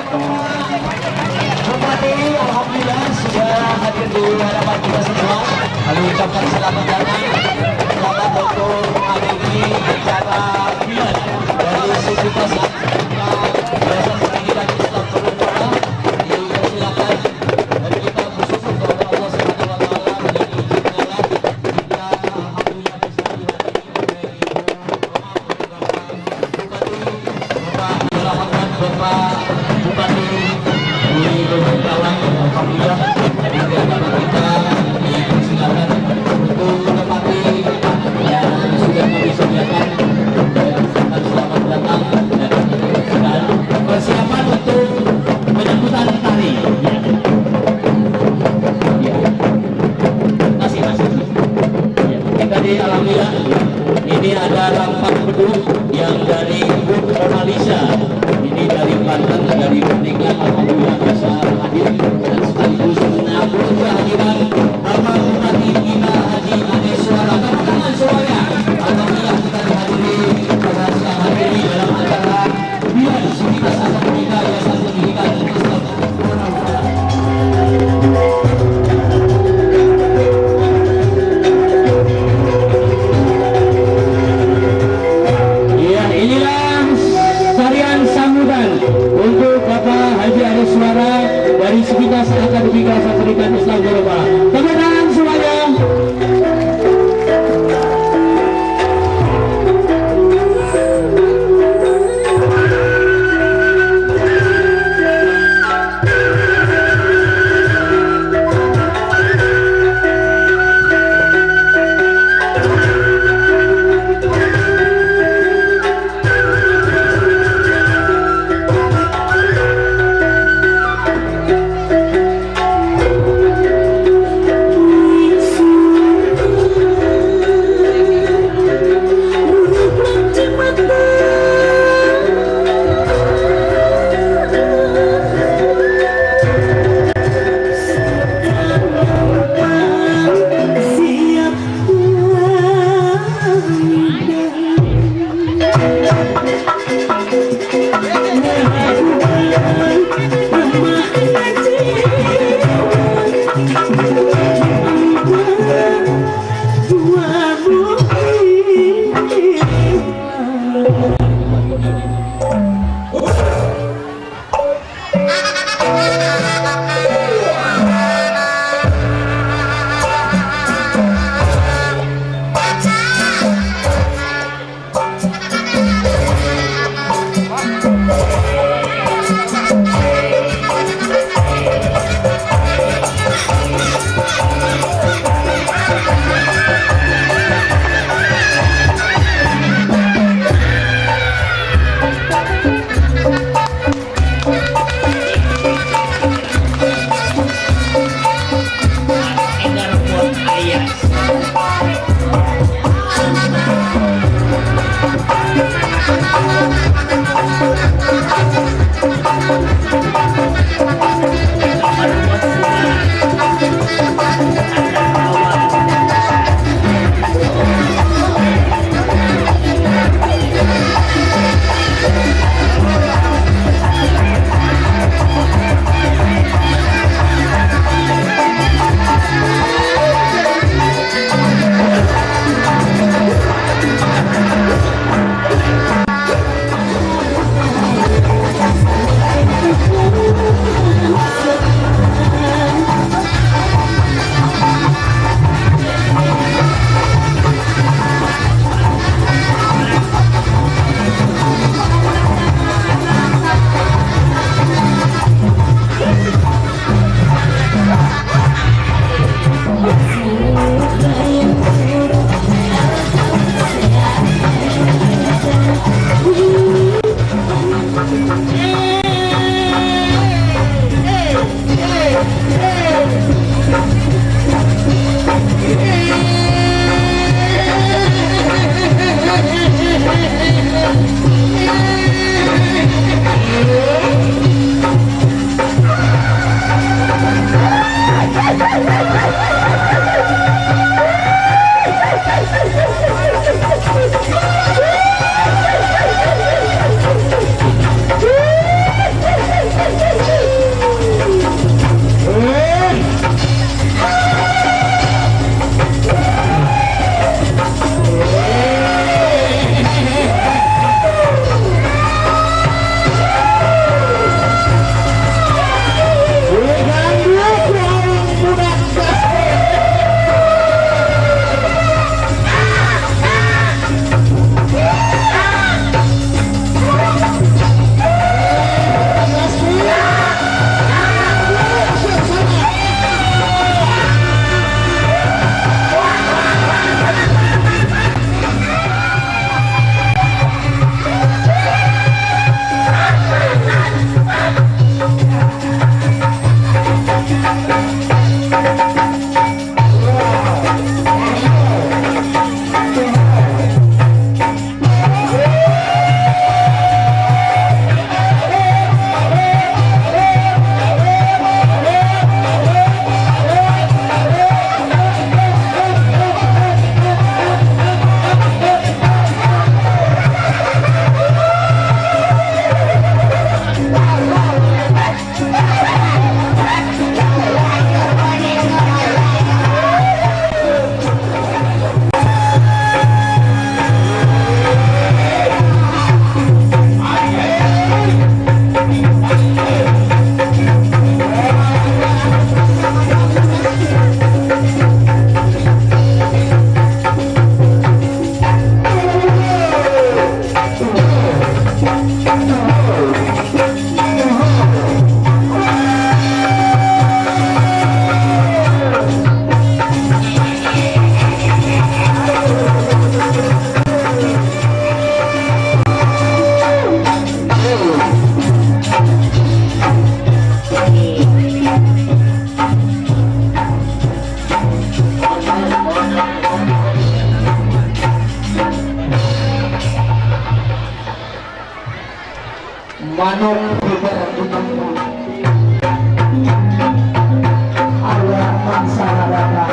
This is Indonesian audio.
Bupati alhamdulillah sudah hadir di hadapan kita semua. Kami ucapkan selamat datang, selamat untuk menghadiri acara bulan dari Sivitas Yayasan Pendidikan Islam Nusantara. Dipersilakan dan kita bersyukur kepada Allah Subhanahu wa taala dengan izinnya kita alhamdulillah bisa dihadiri oleh Bapak Bupati di Kawan, alhamdulillah di hadapan kita dipersilakan untuk menempati yang sudah kami sediakan. Selamat datang dan persiapan untuk penyambutan tari. Masih. Kita di alhamdulillah ini ada rampak beduk yang dari Ibu Romalisa. Ini dari Banten, dari Pernikahan, alhamdulillah bisa hadir dan sekaligus menyambut kehadiran Bapak Bupati kita Haji Ade Suara. Tepuk tangan semuanya. Alhamdulillah kita dihadiri pada siang hari ini dalam acara Biar Sivitas Akademika Yayasan Pendidikan Islam Nusantara. Ya, inilah tarian sambutan untuk Bapak Haji Ade Suara dari Sivitas Akademika Pendidikan Islam Nusantara. Tepuk tangan semuanya. Ayah masyarakat